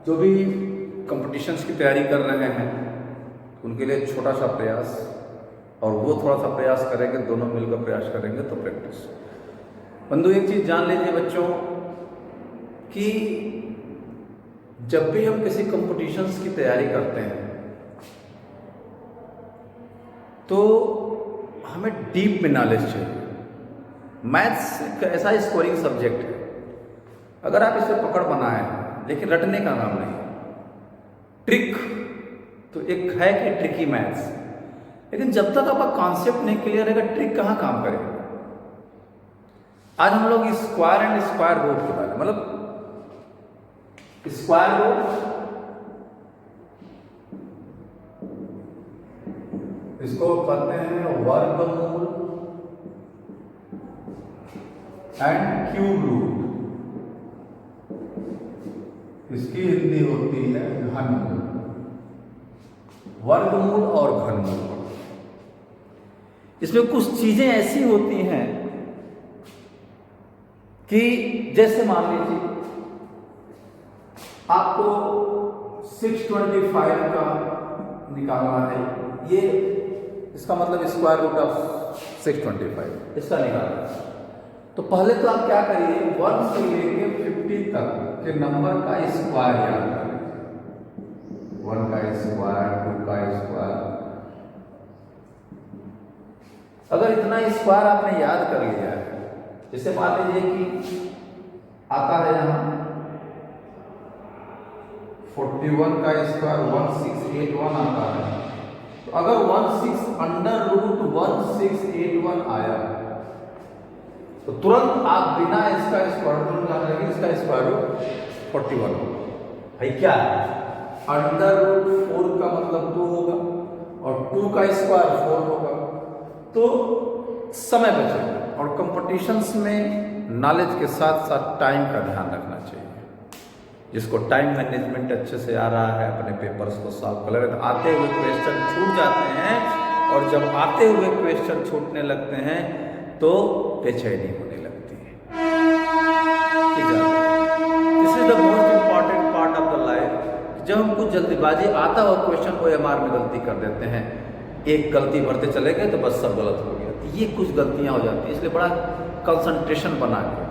जो भी कंपटीशंस की तैयारी कर रहे हैं उनके लिए छोटा सा प्रयास, और वो थोड़ा सा प्रयास करेंगे, दोनों मिलकर प्रयास करेंगे तो प्रैक्टिस। बंधु एक चीज़ जान लीजिए बच्चों कि जब भी हम किसी कंपटीशंस की तैयारी करते हैं तो हमें डीप में नॉलेज चाहिए। मैथ्स एक ऐसा स्कोरिंग सब्जेक्ट है, अगर आप इसे पकड़ बनाए लेकिन रटने का नाम नहीं। ट्रिक तो एक है कि ट्रिकी मैथ्स, लेकिन जब तक आपका कॉन्सेप्ट नहीं क्लियर रहेगा ट्रिक कहाँ काम करेगा। आज हम लोग स्क्वायर एंड स्क्वायर रूट के बारे में, मतलब स्क्वायर रूट, इसको कहते हैं वर्गमूल एंड क्यूब रूट, इसकी हिंदी होती है घनमूल। वर्गमूल और घनमूल, इसमें कुछ चीजें ऐसी होती हैं कि जैसे मान लीजिए आपको 625 का निकालना है, ये इसका मतलब स्क्वायर रूट ऑफ 625 इसका निकालना है। तो पहले तो आप क्या करिए, 1 से लेके 50 तक के नंबर का स्क्वायर याद कर लीजिए। 1 का स्क्वायर, 2 का स्क्वायर। अगर इतना स्क्वायर आपने याद कर लिया है, जैसे मान लीजिए कि आता है यहाँ 41 का स्क्वायर 1681 आता है, तो अगर 16√1681 आया तो तुरंत आप बिना इसका स्क्वायर रूट जान लेंगे इसका स्क्वायर रूट 41 होगा। भाई क्या है, √4 का मतलब 2 होगा और 2 का स्क्वायर 4 होगा, तो समय बचेगा। और कंपटीशंस में नॉलेज के साथ साथ टाइम का ध्यान रखना चाहिए। जिसको टाइम मैनेजमेंट अच्छे से आ रहा है अपने पेपर्स को सॉल्व कर रहे हैं, आते हुए क्वेश्चन छूट जाते हैं, और जब आते हुए क्वेश्चन छूटने लगते हैं तो बेचैनी होने लगती है। This is the most important part of the life. जब हम कुछ जल्दीबाजी आता हुआ क्वेश्चन को OMR में गलती कर देते हैं, एक गलती भरते चले गए तो बस सब गलत हो गया, तो ये कुछ गलतियां हो जाती हैं। इसलिए बड़ा कंसंट्रेशन बना के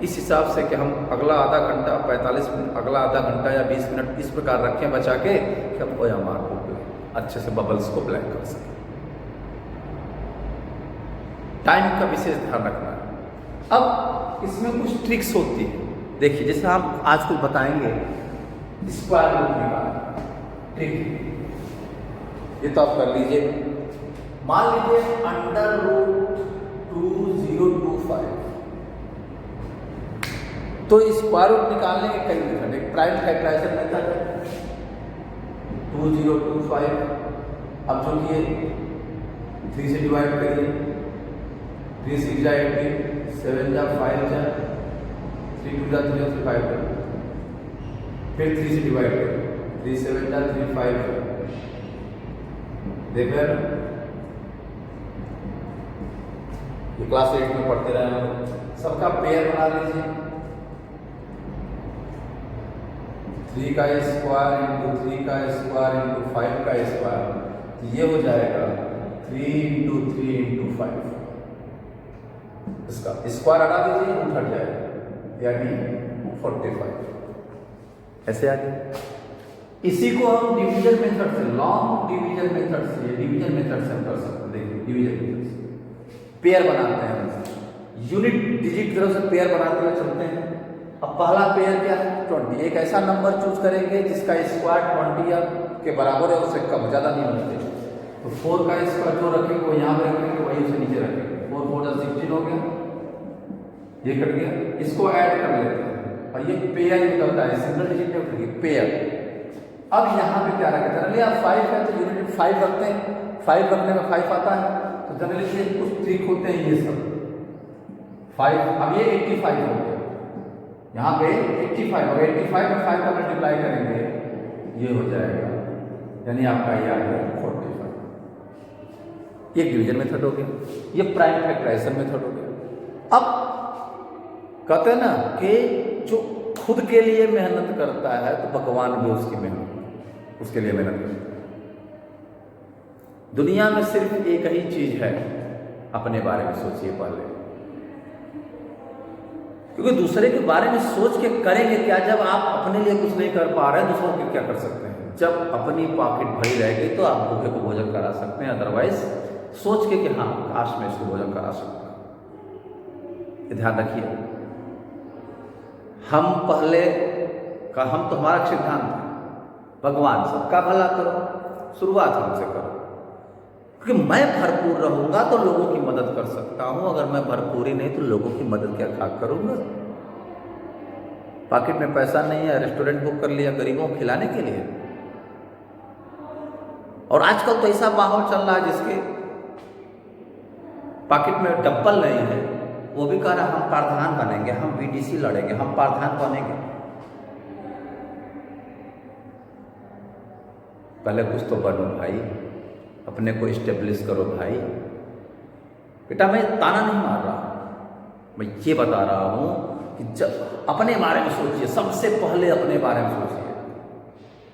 इस हिसाब से कि हम अगला आधा घंटा 45 मिनट, अगला आधा घंटा या 20 मिनट इस प्रकार रखें बचा के कि हम OMR को अच्छे से बबल्स को ब्लैक कर सकें। टाइम का विशेष ध्यान रखना है। अब इसमें कुछ ट्रिक्स होती है, देखिए जैसे हम आज कुछ बताएंगे स्क्वायर रूट निकालना, ठीक, ये तो आप कर लीजिए। मान लीजिए √2025, तो स्क्वायर रूट निकालने के कई मेथड, एक प्राइम फैक्टराइजेशन मेथड है 2025। अब जो कि 3 से डिवाइड करिए, 3 6 जा 18, 7 जा 5 जा, 3 2 जा 3 3 5 जा, फिर 3 से डिवाइड करिए, 3 7 जा 3 5 जा। देख रहे हैं ये क्लास 8 में पढ़ते रहे हैं। सबका पेयर बना लीजिए, 3 का स्क्वायर इंटू 3 का स्क्वायर इंटू 5 का स्क्वायर, तो ये हो जाएगा 3 इंटू 3 इंटू 5। इसका स्क्वायर हटा दीजिए, रूट हट जाएगा, यानी 45 ऐसे आ गया। इसी को हम डिवीजन मेथड से, लॉन्ग डिवीजन मेथड से, डिवीजन मेथड से हम कर सकते हैं। देखिए डिवीजन मेथड से पेयर बनाते हैं, यूनिट डिजिट की तरफ से पेयर बनाते हुए चलते हैं। अब पहला पेयर क्या है, 20। एक ऐसा नंबर चूज करेंगे जिसका स्क्वायर 20 या के बराबर है, उससे कम ज़्यादा नहीं होना चाहिए। तो 4 का स्क्वायर जो रखेंगे वो यहाँ पे रखेंगे, वही उसे नीचे रखेंगे। 4 4 जा 16 हो गया, ये कट गया। इसको ऐड कर लेते हैं और ये पेयर निकलता है, सिंगल डिजिट में उठेगी पेयर। अब यहाँ पे क्या रखें, जनरली आप 5 है तो यूनिट 5 रखते हैं, 5 रखने में 5 आता है, तो जनरली ये कुछ ट्रिक होते हैं ये सब। 5, अब ये 85 हो गया, यहाँ पे 85 हो गया, 85 में 5 का मल्टीप्लाई करेंगे ये हो जाएगा, यानी आपका ये आ गया 45। ये डिवीजन मेथड हो गया, ये प्राइम फैक्टराइजेशन मेथड हो गया। अब कहते हैं ना कि जो खुद के लिए मेहनत करता है तो भगवान भी उसके लिए मेहनत करता है। दुनिया में सिर्फ एक ही चीज है, अपने बारे में सोचिए पहले, क्योंकि दूसरे के बारे में सोच के करेंगे क्या? जब आप अपने लिए कुछ नहीं कर पा रहे हैं, दूसरों के क्या कर सकते हैं? जब अपनी पॉकेट भरी रहेगी तो आप भूखे को भोजन करा सकते हैं, अदरवाइज सोच के कि हाँ काश मैं इसको भोजन करा सकता हूं। ये ध्यान रखिए, हम तो हमारा सिद्धांत है, भगवान सबका भला करो, शुरुआत हमसे करो, क्योंकि मैं भरपूर रहूंगा तो लोगों की मदद कर सकता हूं, अगर मैं भरपूर ही नहीं तो लोगों की मदद क्या खा करूंगा? पॉकेट में पैसा नहीं है, रेस्टोरेंट बुक कर लिया गरीबों को खिलाने के लिए। और आजकल तो ऐसा माहौल चल रहा है जिसके पॉकेट में डब्बल नहीं है, वो भी कह रहा हम प्रावधान बनेंगे, हम बीडीसी लड़ेंगे, हम प्रावधान बनेंगे। पहले कुछ तो बनो भाई, अपने को इस्टेब्लिश करो भाई। बेटा मैं ताना नहीं मार रहा, मैं ये बता रहा हूं कि जब अपने बारे में सोचिए, सबसे पहले अपने बारे में सोचिए।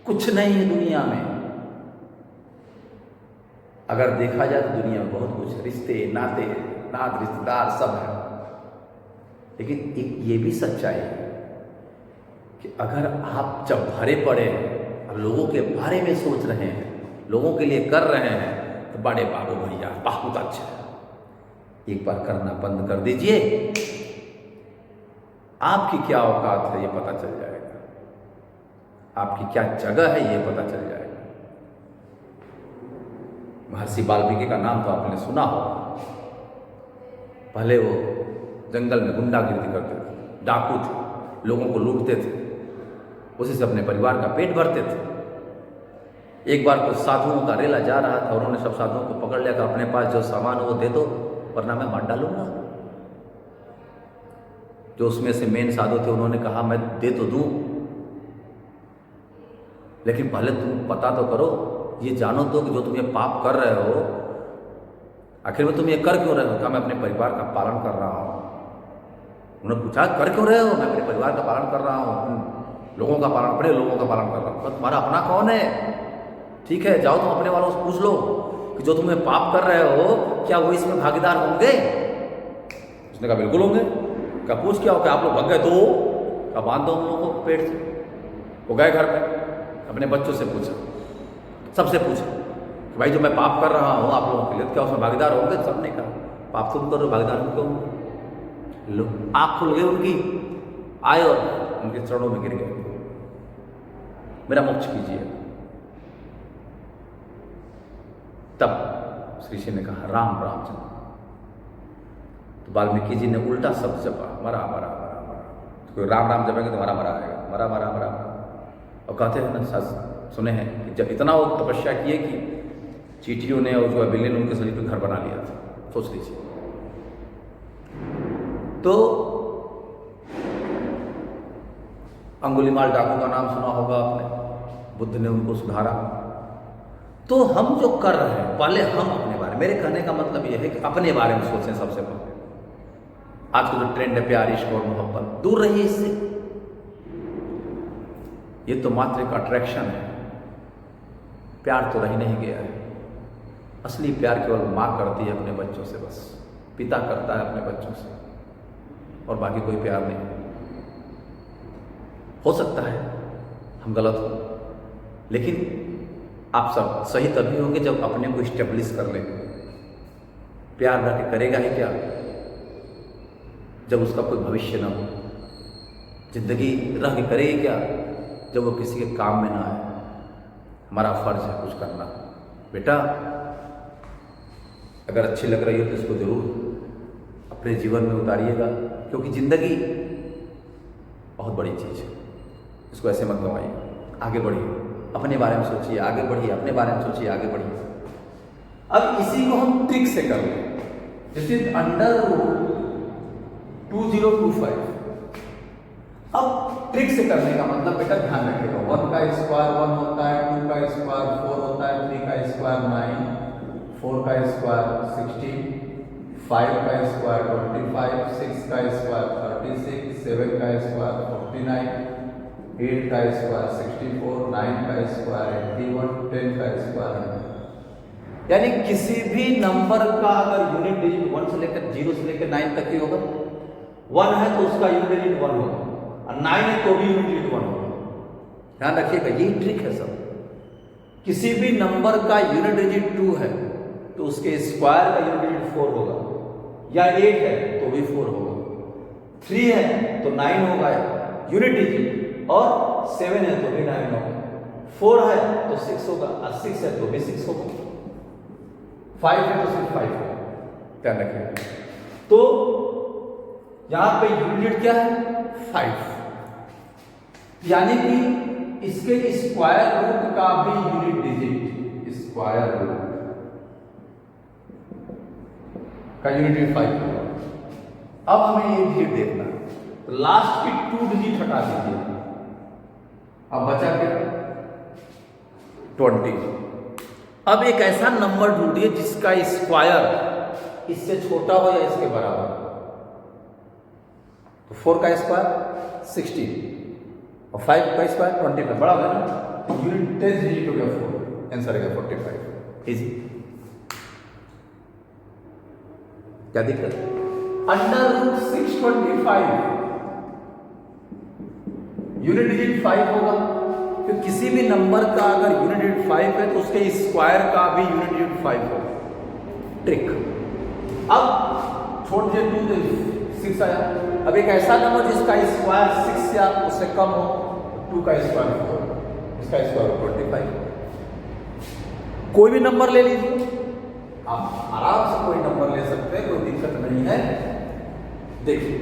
कुछ नहीं है दुनिया में, अगर देखा जाए तो दुनिया में बहुत कुछ, रिश्ते नाते नात रिश्तेदार सब है, लेकिन एक ये भी सच्चाई है कि अगर आप जब भरे पड़े और लोगों के बारे में सोच रहे हैं, लोगों के लिए कर रहे हैं, तो बड़े बाबू भैया बहुत अच्छा है। एक बार करना बंद कर दीजिए, आपकी क्या औकात है ये पता चल जाएगा, आपकी क्या जगह है ये पता चल जाएगा। महर्षि वाल्मीकि का नाम तो आपने सुना होगा। पहले वो जंगल में गुंडागिर्दी करते थे, डाकू थे, लोगों को लूटते थे, उसी से अपने परिवार का पेट भरते थे। एक बार कुछ साधुओं का रेला जा रहा था, उन्होंने सब साधुओं को पकड़ लिया कि अपने पास जो सामान हो वो दे दो वरना मैं मार डालूंगा। जो उसमें से मेन साधु थे उन्होंने कहा मैं दे तो दूं, लेकिन पहले तुम पता तो करो, ये जानो तो कि जो तुम ये पाप कर रहे हो आखिर में तुम ये कर क्यों रहे हो? कहा मैं अपने परिवार का पालन कर रहा हूं। उन्होंने पूछा कर क्यों रहे हो? मैं अपने परिवार का पालन कर रहा हूं, लोगों का पालन, अपने लोगों का पालन कर रहा हूं। तुम्हारा अपना कौन है? ठीक है जाओ तुम अपने वालों से पूछ लो कि जो तुम्हें पाप कर रहे हो क्या वो इसमें भागीदार होंगे? उसने कहा बिल्कुल होंगे। क्या पूछ क्या हो, क्या आप लोग भग गए तो? क्या बांध दो हम लोगों को पेट से। वो गए घर पे, अपने बच्चों से पूछा, सबसे पूछा कि भाई जो मैं पाप कर रहा हूँ आप लोगों के लिए, क्या उसमें भागीदार होंगे? सबने कहा पाप तुम करो, भागीदार हम क्यों? लो आँख खुल गई उनकी, आए और उनके चरणों में गिर गए, मेरा मोक्ष कीजिए। तब श्री श्री ने कहा राम राम जप। तो वाल्मीकि जी ने उल्टा शब्द जपा, मरा मरा मरा मरा। तो कोई राम राम जपेंगे तो मरा मरा आएगा, मरा मरा मरा। और कहते हैं ना, सुने हैं कि जब इतना वो तपस्या किए कि चींटियों ने और जो है बिल्ली ने उनके शरीर पर घर बना लिया था। सोच लीजिए। तो अंगुलीमाल डाकू का नाम सुना होगा आपने, बुद्ध ने उनको सुधारा। तो हम जो कर रहे हैं, पहले हम अपने बारे में, मेरे कहने का मतलब यह है कि अपने बारे में सोचें सबसे पहले। आज का जो ट्रेंड है प्यार इश्क और मोहब्बत, दूर रहिए इससे। ये तो मात्र एक अट्रैक्शन है, प्यार तो रह नहीं गया है। असली प्यार केवल माँ करती है अपने बच्चों से, बस पिता करता है अपने बच्चों से, और बाकी कोई प्यार नहीं। हो सकता है हम गलत हो, लेकिन आप सब सही तभी होंगे जब अपने को इस्टेब्लिश कर लें। प्यार रह के करेगा ही क्या जब उसका कोई भविष्य ना हो? जिंदगी रह के करेगी क्या जब वो किसी के काम में ना आए? हमारा फर्ज है कुछ करना। बेटा अगर अच्छी लग रही हो तो इसको जरूर अपने जीवन में उतारिएगा, क्योंकि जिंदगी बहुत बड़ी चीज़ है, इसको ऐसे मत गंवाइए। आगे बढ़िए, अपने बारे में सोचिए, आगे बढ़िए, अपने बारे में सोचिए, आगे बढ़िए। अब इसी को हम ट्रिक से कर लें। This is under root 2025। अब ट्रिक से करने का मतलब बेटा ध्यान रखिएगा, 1 का स्क्वायर 1 होता है, 2 का स्क्वायर 4 होता है, 3 का स्क्वायर 9, 4 का स्क्वायर 16, 5 का स्क्वायर 25, 6 का स्क्वायर 36, 7 का स्क्वायर 49, 8 का स्क्वायर 64, 9 का स्क्वायर 81, 10 का स्क्वायर 100। यानी किसी भी नंबर का अगर यूनिट डिजिट 1 से लेकर 0 से लेकर 9 तक ही होगा, 1 है तो उसका यूनिट डिजिट 1 होगा, और 9 है तो भी यूनिट डिजिट 1 होगा। ध्यान रखिएगा, यही ट्रिक है सब। किसी भी नंबर का यूनिट डिजिट 2 है तो उसके स्क्वायर का यूनिट डिजिट 4 होगा, या 8 है तो भी 4 होगा, 3 है तो 9 होगा यूनिट डिजिट, और 7 है तो भी 9 होगा, 4 है तो 6 होगा, और 6 है तो भी 6 होगा, 5 है तो सिर्फ 5 होगा। ध्यान रखिएगा। तो यहां पे यूनिट डिजिट क्या है? 5, यानी कि इसके स्क्वायर रूट का भी यूनिट डिजिट, स्क्वायर रूट का यूनिट डिजिट 5 होगा। अब हमें ये डिजिट देखना है, तो लास्ट की 2 डिजिट हटा दीजिए, अब बचा क्या? 20। अब एक ऐसा नंबर ढूंढिए जिसका स्क्वायर इससे छोटा हो या इसके बराबर। तो 4 का स्क्वायर 16 और 5 का स्क्वायर 25, बड़ा होगा ना, तो यूनिट 10 डिजिट हो गया 4, आंसर है 45। इजी। क्या दिक्कत है? अंडर रूट 625 यूनिट डिजिट 5 होगा, तो किसी भी नंबर का अगर यूनिट डिजिट 5 है तो उसके स्क्वायर का भी यूनिट डिजिट 5 होगा। ट्रिक। अब छोड़ दिए 2 6 आया। अब एक ऐसा नंबर जिसका स्क्वायर 6 या उससे कम हो, 2 का स्क्वायर 4, इसका स्क्वायर 25। कोई भी नंबर ले लीजिए, आप आराम से कोई नंबर ले सकते हैं, कोई दिक्कत नहीं है। देखिए,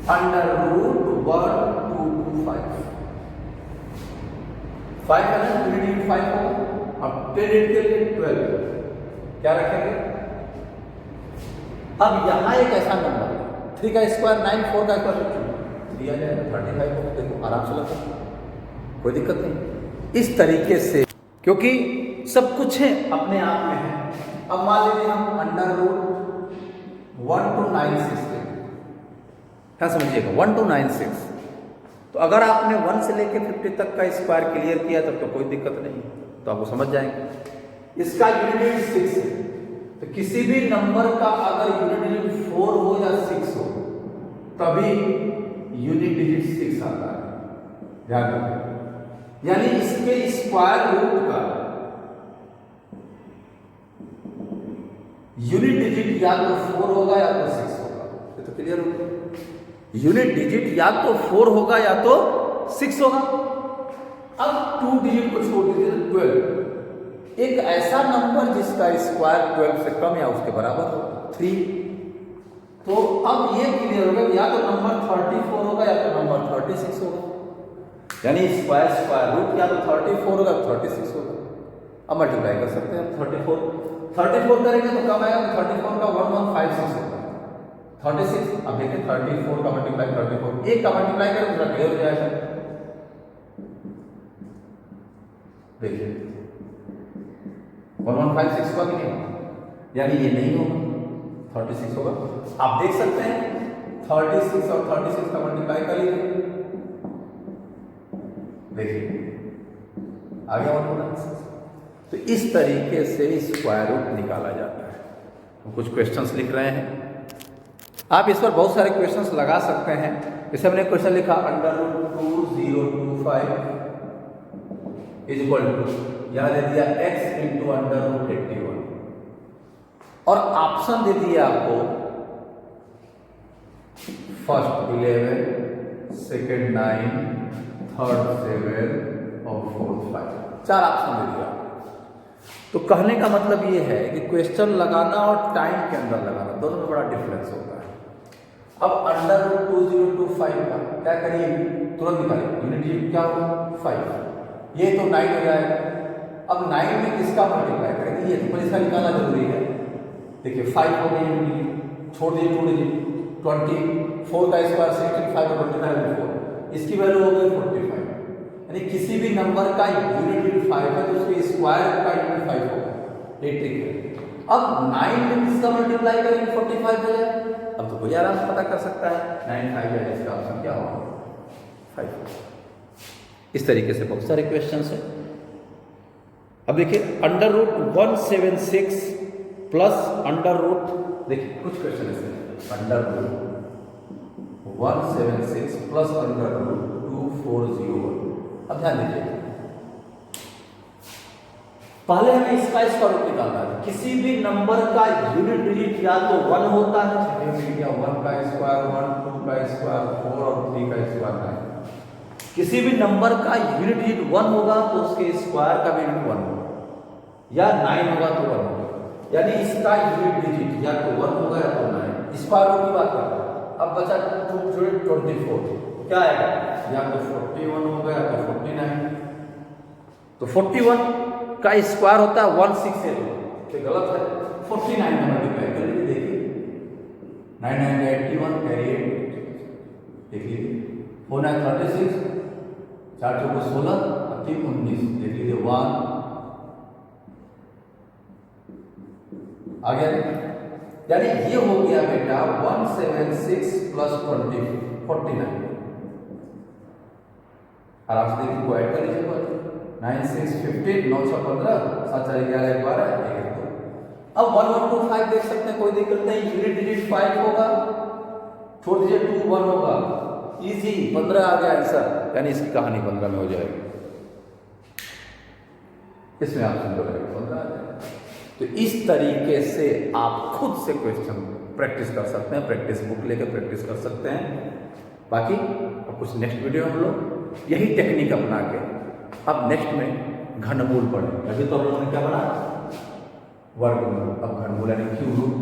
अंडर रूट 1225, 5 है ना, यूनिट डिजिट 5 होगा। अब 10 के लिए 12 क्या रखेंगे? अब यहां एक ऐसा नंबर 3 का स्क्वायर 9, 4 का स्क्वायर दिया जाएगा 35 को। देखो आराम से लगा, कोई दिक्कत नहीं। इस तरीके से, क्योंकि सब कुछ है अपने आप में है। अब मान लीजिए हम अंडर रूट 1 to 96 लेंगे। क्या समझिएगा, 1 to 96। तो अगर आपने 1 से लेकर 50 तक का स्क्वायर क्लियर किया तब तो कोई दिक्कत नहीं, तो आपको समझ जाएंगे। इसका यूनिट डिजिट 6 है, तो किसी भी नंबर का अगर यूनिट डिजिट 4 हो या 6 हो तभी यूनिट डिजिट 6 आता है। ध्यान रखें, यानी इसके स्क्वायर रूट का यूनिट डिजिट या तो 4 होगा या तो 6 होगा। ये तो क्लियर हो गया। यूनिट डिजिट या तो 4 होगा या तो 6 होगा। अब 2 डिजिट को छोड़ दीजिए, 12। एक ऐसा नंबर जिसका स्क्वायर 12 से कम या उसके बराबर हो, 3। तो अब ये क्लियर हो गया, या तो नंबर 34 होगा या तो नंबर 36 होगा। यानी स्क्वायर रूट या तो 34 होगा 36 होगा। अब मल्टीप्लाई कर सकते हैं। 34 करेंगे तो कम आएगा, 34 का 1156 होगा 36। अब देखिए 34 का मल्टीप्लाई 34, एक का मल्टीप्लाई करें दूसरा क्लियर हो जाएगा। देखिए 1156 का भी नहीं होगा, यानी ये नहीं होगा, 36 होगा। आप देख सकते हैं 36 और 36 का मल्टीप्लाई कर लीजिए, देखिए आ गया 196। तो इस तरीके से स्क्वायर रूट निकाला जाता है। हम कुछ क्वेश्चंस लिख रहे हैं, आप इस पर बहुत सारे क्वेश्चंस लगा सकते हैं। जैसे हमने क्वेश्चन लिखा under root 2025 is equal to, यहां दे दिया x इंटू अंडर रूट 81, और ऑप्शन दे दिया आपको फर्स्ट 11, सेकेंड 9, थर्ड 7 और फोर्थ 5, 4 ऑप्शन दे दिया। तो कहने का मतलब ये है कि क्वेश्चन लगाना और टाइम के अंदर लगाना दोनों में बड़ा डिफरेंस होता है। अब अंडर रूट 2025 का क्या करिए, तुरंत निकालिए, यूनिट डिजिट क्या होगा 5, ये तो 9 हो जाएगा। अब 9 में किसका मल्टीप्लाई करेंगे, ये तो इसका निकालना जरूरी है। देखिए 5 हो गई यूनिट डिजिट, छोड़ दीजिए 2 डिजिट, 24 का स्क्वायर 16, 5 और 25 4, इसकी वैल्यू हो गई 45। यानी किसी भी नंबर का यूनिट डिजिट 5 है तो उसके स्क्वायर का यूनिट 5 होगा। ये ट्रिक है। अब 9 में किसका मल्टीप्लाई करेंगे 45 हो जाए। अब तो कोई आराम से पता कर सकता है 9 5 जाए, इसका ऑप्शन क्या होगा 5। इस तरीके से बहुत सारे क्वेश्चन है। अब देखिए under root 176 plus under root, देखिए कुछ क्वेश्चन ऐसे under root 176 plus under root 2401। अब ध्यान दीजिए, पहले हमें इसका स्क्वायर रूट निकालना है। किसी भी नंबर का यूनिट डिजिट या तो 1 होता है, 1 का स्क्वायर 1, 2 का स्क्वायर 4 और 3 का स्क्वायर 9। किसी भी नंबर का यूनिट डिजिट 1 होगा तो उसके स्क्वायर का भी यूनिट 1 होगा, या 9 होगा तो 1 होगा। यानी इसका यूनिट डिजिट या तो 1 होगा या तो 9। स्क्वायर रूट की बात करते हैं। अब बचा 224, क्या आएगा, या तो 41 होगा या तो 49। तो 41 का स्क्वायर होता है 168, तो गलत है। 49 में मल्टीप्लाई कर लीजिए, देखिए 9 9 81 कैरी 8, देख लीजिए 4 9 36, 4 4 16 और 3 19, देख लीजिए 1 आ गया। यानी ये हो गया बेटा 176 प्लस 20 49। आराम से देखिए को ऐड कर लीजिए, 9 6 15 9 6 15 7 4 11 12 1 2। अब 1 1 2 5 देख सकते हैं, कोई दिक्कत नहीं। यूनिट डिजिट 5 होगा, छोड़ दीजिए 2 1 होगा, इजी 15 आ गया आंसर। यानी इसकी कहानी 15 में हो जाएगी। इसमें आप सिंपल रहेगा 15 आ जाएगा। तो इस तरीके से आप खुद से क्वेश्चन प्रैक्टिस कर सकते हैं, प्रैक्टिस बुक लेकर प्रैक्टिस कर सकते हैं। बाकी अब कुछ नेक्स्ट वीडियो हम लोग यही टेक्निक अपना के अब नेक्स्ट में घनमूल पढ़ेंगे। अभी तो हम लोगों ने क्या पढ़ा, वर्गमूल, अब घनमूल यानी क्यूब रूट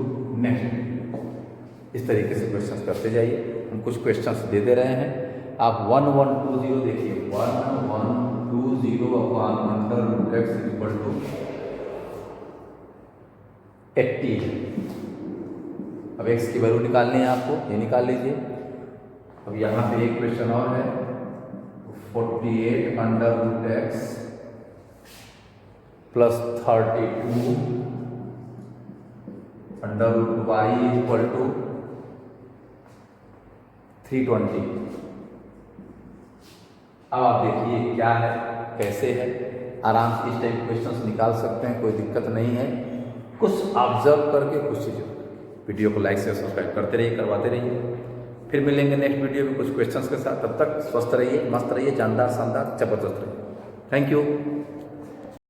नेक्स्ट। इस तरीके से क्वेश्चंस करते जाइए, हम कुछ क्वेश्चंस दे दे रहे हैं। आप 1 1 2 0 देखिए, 1 1 2 0 upon under root x equal to 80। अब x की वैल्यू निकालनी है आपको, ये निकाल लीजिए। अब यहाँ पे एक क्वेश्चन और है, 48 under root x plus 32 under root y equal to 320। अब आप देखिए क्या है, कैसे है। आराम से इस टाइप क्वेश्चंस निकाल सकते हैं, कोई दिक्कत नहीं है। कुछ ऑब्जर्व करके कुछ चीज़ें, वीडियो को लाइक से सब्सक्राइब करते रहिए, करवाते रहिए। फिर मिलेंगे नेक्स्ट वीडियो में कुछ क्वेश्चंस के साथ। तब तक स्वस्थ रहिए, मस्त रहिए, जानदार शानदार जबरदस्त रहिए। Thank you.